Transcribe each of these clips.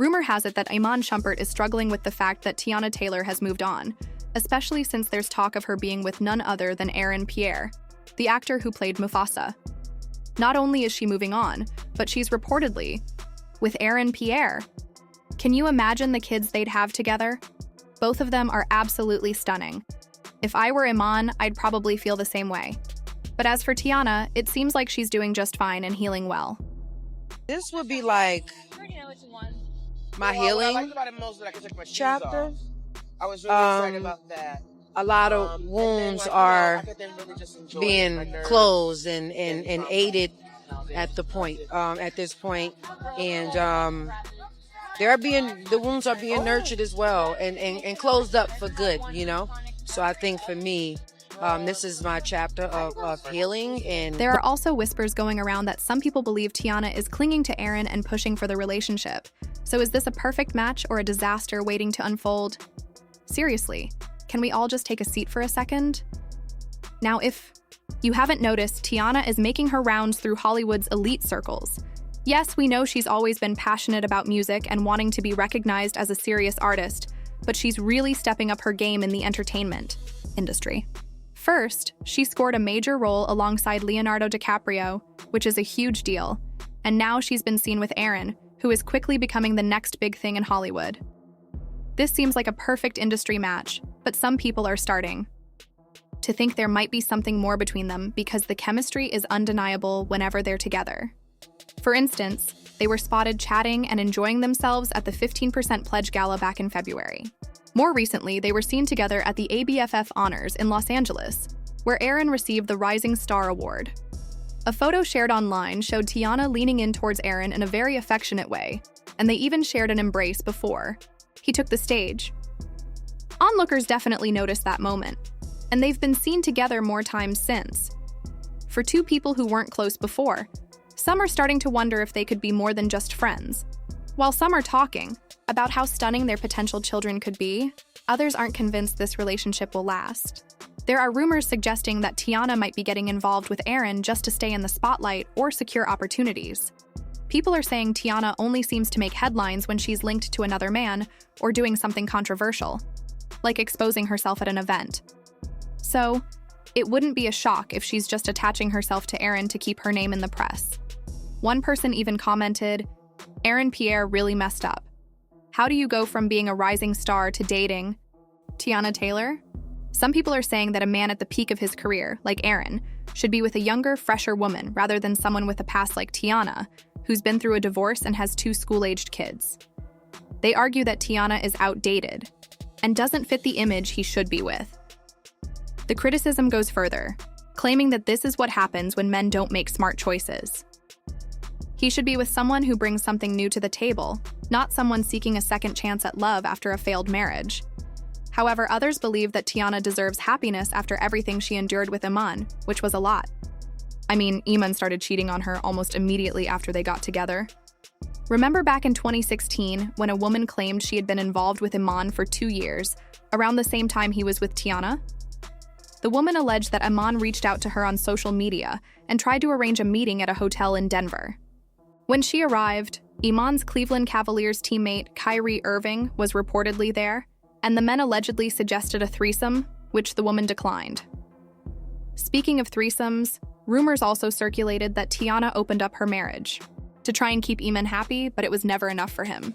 Rumor has it that Iman Shumpert is struggling with the fact that Teyana Taylor has moved on, especially since there's talk of her being with none other than Pierre, the actor who played Mufasa. Not only is she moving on, but she's reportedly with Pierre. Can you imagine the kids they'd have together? Both of them are absolutely stunning. If I were Iman, I'd probably feel the same way. But as for Teyana, it seems like she's doing just fine and healing well. This would be like my healing chapter. I was really excited about that. A lot of wounds are being closed and aided at this point, and the wounds are being nurtured as well and closed up for good, you know. So I think for me, this is my chapter of healing. And there are also whispers going around that some people believe Teyana is clinging to Aaron and pushing for the relationship. So is this a perfect match or a disaster waiting to unfold? Seriously, can we all just take a seat for a second? Now, if you haven't noticed, Teyana is making her rounds through Hollywood's elite circles. Yes, we know she's always been passionate about music and wanting to be recognized as a serious artist, but she's really stepping up her game in the entertainment industry. First, she scored a major role alongside Leonardo DiCaprio, which is a huge deal, and now she's been seen with Aaron, who is quickly becoming the next big thing in Hollywood. This seems like a perfect industry match, but some people are starting to think there might be something more between them because the chemistry is undeniable whenever they're together. For instance, they were spotted chatting and enjoying themselves at the 15% Pledge Gala back in February. More recently, they were seen together at the ABFF Honors in Los Angeles, where Aaron received the Rising Star Award. A photo shared online showed Teyana leaning in towards Aaron in a very affectionate way, and they even shared an embrace before he took the stage. Onlookers definitely noticed that moment, and they've been seen together more times since. For two people who weren't close before, some are starting to wonder if they could be more than just friends. While some are talking about how stunning their potential children could be, others aren't convinced this relationship will last. There are rumors suggesting that Teyana might be getting involved with Aaron just to stay in the spotlight or secure opportunities. People are saying Teyana only seems to make headlines when she's linked to another man or doing something controversial, like exposing herself at an event. So, it wouldn't be a shock if she's just attaching herself to Aaron to keep her name in the press. One person even commented, Pierre really messed up. How do you go from being a rising star to dating Teyana Taylor? Some people are saying that a man at the peak of his career, like Aaron, should be with a younger, fresher woman rather than someone with a past like Teyana, who's been through a divorce and has 2 school-aged kids. They argue that Teyana is outdated and doesn't fit the image he should be with. The criticism goes further, claiming that this is what happens when men don't make smart choices. He should be with someone who brings something new to the table, not someone seeking a second chance at love after a failed marriage. However, others believe that Teyana deserves happiness after everything she endured with Iman, which was a lot. I mean, Iman started cheating on her almost immediately after they got together. Remember back in 2016 when a woman claimed she had been involved with Iman for 2 years, around the same time he was with Teyana? The woman alleged that Iman reached out to her on social media and tried to arrange a meeting at a hotel in Denver. When she arrived, Iman's Cleveland Cavaliers teammate Kyrie Irving was reportedly there, and the men allegedly suggested a threesome, which the woman declined. Speaking of threesomes, rumors also circulated that Teyana opened up her marriage to try and keep Iman happy, but it was never enough for him.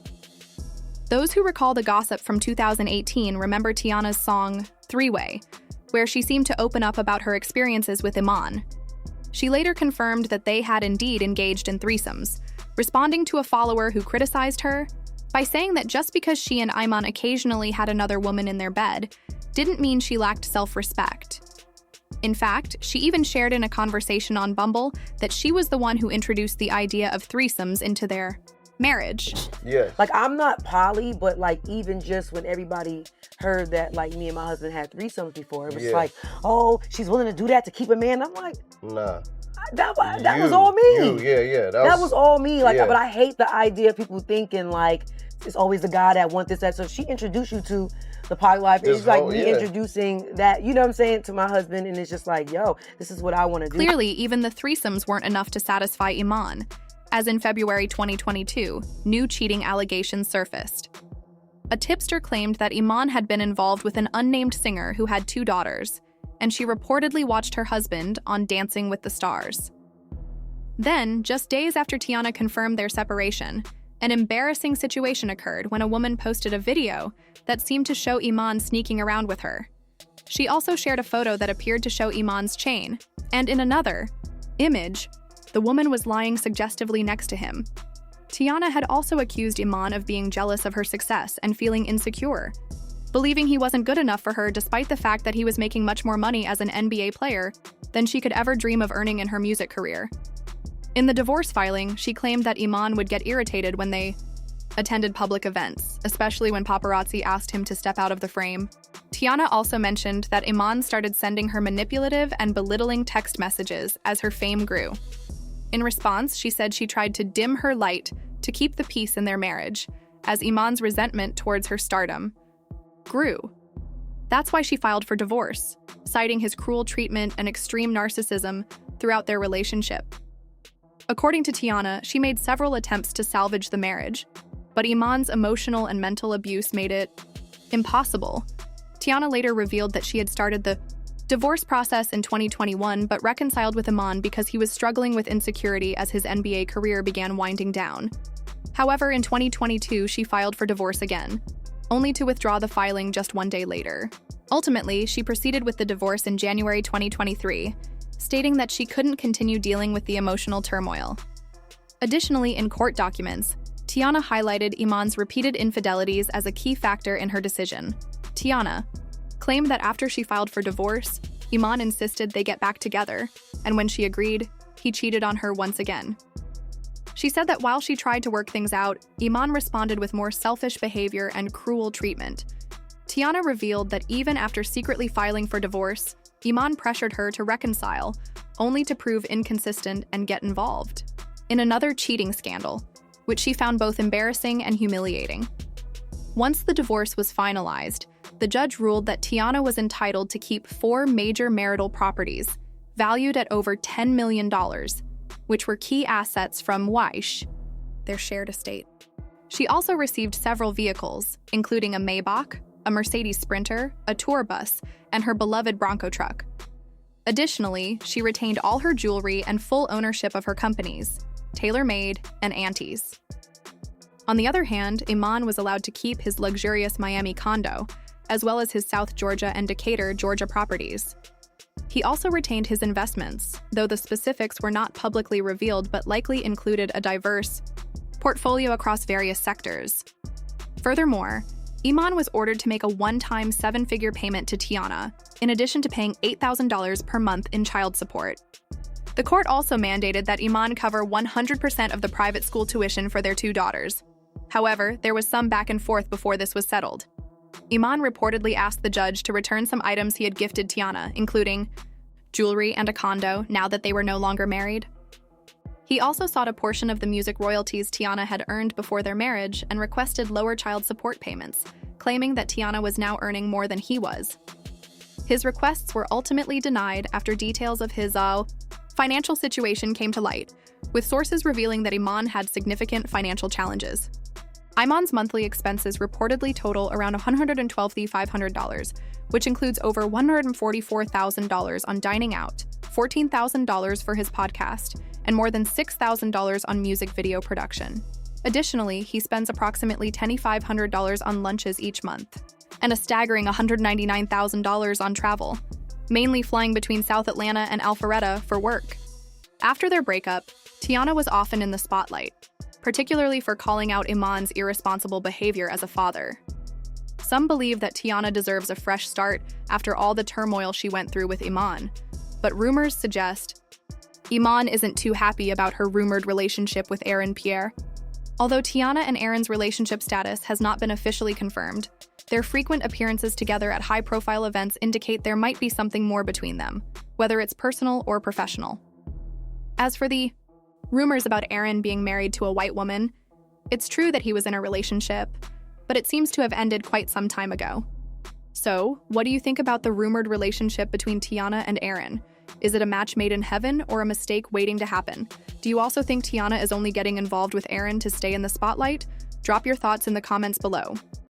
Those who recall the gossip from 2018 remember Teyana's song, Three-Way, where she seemed to open up about her experiences with Iman. She later confirmed that they had indeed engaged in threesomes, responding to a follower who criticized her by saying that just because she and Iman occasionally had another woman in their bed didn't mean she lacked self-respect. In fact, she even shared in a conversation on Bumble that she was the one who introduced the idea of threesomes into their marriage. Yeah. Like, I'm not poly, but like even just when everybody heard that like me and my husband had threesomes before, it was like, oh, she's willing to do that to keep a man. I'm like, nah. That was all me. That was all me. Like, but I hate the idea of people thinking like it's always the guy that wants this, that. So she introduced you to the poly life. It's like me introducing that, you know what I'm saying, to my husband, and it's just like, yo, this is what I want to do. Clearly, even the threesomes weren't enough to satisfy Iman, as in February 2022, new cheating allegations surfaced. A tipster claimed that Iman had been involved with an unnamed singer who had 2 daughters, and she reportedly watched her husband on Dancing with the Stars. Then, just days after Teyana confirmed their separation, an embarrassing situation occurred when a woman posted a video that seemed to show Iman sneaking around with her. She also shared a photo that appeared to show Iman's chain, and in another image, the woman was lying suggestively next to him. Teyana had also accused Iman of being jealous of her success and feeling insecure, believing he wasn't good enough for her despite the fact that he was making much more money as an NBA player than she could ever dream of earning in her music career. In the divorce filing, she claimed that Iman would get irritated when they attended public events, especially when paparazzi asked him to step out of the frame. Teyana also mentioned that Iman started sending her manipulative and belittling text messages as her fame grew. In response, she said she tried to dim her light to keep the peace in their marriage, as Iman's resentment towards her stardom grew. That's why she filed for divorce, citing his cruel treatment and extreme narcissism throughout their relationship. According to Teyana, she made several attempts to salvage the marriage, but Iman's emotional and mental abuse made it impossible. Teyana later revealed that she had started the divorce process in 2021 but reconciled with Iman because he was struggling with insecurity as his NBA career began winding down. However, in 2022, she filed for divorce again, only to withdraw the filing just 1 day later. Ultimately, she proceeded with the divorce in January 2023, stating that she couldn't continue dealing with the emotional turmoil. Additionally, in court documents, Teyana highlighted Iman's repeated infidelities as a key factor in her decision. Teyana claimed that after she filed for divorce, Iman insisted they get back together, and when she agreed, he cheated on her once again. She said that while she tried to work things out, Iman responded with more selfish behavior and cruel treatment. Teyana revealed that even after secretly filing for divorce, Iman pressured her to reconcile, only to prove inconsistent and get involved in another cheating scandal, which she found both embarrassing and humiliating. Once the divorce was finalized, the judge ruled that Teyana was entitled to keep 4 major marital properties, valued at over $10 million, which were key assets from Weish, their shared estate. She also received several vehicles, including a Maybach, a Mercedes Sprinter, a tour bus, and her beloved Bronco truck. Additionally, she retained all her jewelry and full ownership of her companies, TaylorMade and Aunties. On the other hand, Iman was allowed to keep his luxurious Miami condo, as well as his South Georgia and Decatur, Georgia properties. He also retained his investments, though the specifics were not publicly revealed but likely included a diverse portfolio across various sectors. Furthermore, Iman was ordered to make a one-time 7-figure payment to Teyana, in addition to paying $8,000 per month in child support. The court also mandated that Iman cover 100% of the private school tuition for their 2 daughters. However, there was some back and forth before this was settled. Iman reportedly asked the judge to return some items he had gifted Teyana, including jewelry and a condo, now that they were no longer married. He also sought a portion of the music royalties Teyana had earned before their marriage and requested lower child support payments, claiming that Teyana was now earning more than he was. His requests were ultimately denied after details of his financial situation came to light, with sources revealing that Iman had significant financial challenges. Iman's monthly expenses reportedly total around $112,500, which includes over $144,000 on dining out, $14,000 for his podcast, and more than $6,000 on music video production. Additionally, he spends approximately $2,500 on lunches each month, and a staggering $199,000 on travel, mainly flying between South Atlanta and Alpharetta for work. After their breakup, Teyana was often in the spotlight, particularly for calling out Iman's irresponsible behavior as a father. Some believe that Teyana deserves a fresh start after all the turmoil she went through with Iman, but rumors suggest Iman isn't too happy about her rumored relationship with Aaron Pierre. Although Teyana and Aaron's relationship status has not been officially confirmed, their frequent appearances together at high-profile events indicate there might be something more between them, whether it's personal or professional. As for the rumors about Aaron being married to a white woman, it's true that he was in a relationship, but it seems to have ended quite some time ago. So, what do you think about the rumored relationship between Teyana and Aaron? Is it a match made in heaven or a mistake waiting to happen? Do you also think Teyana is only getting involved with Aaron to stay in the spotlight? Drop your thoughts in the comments below.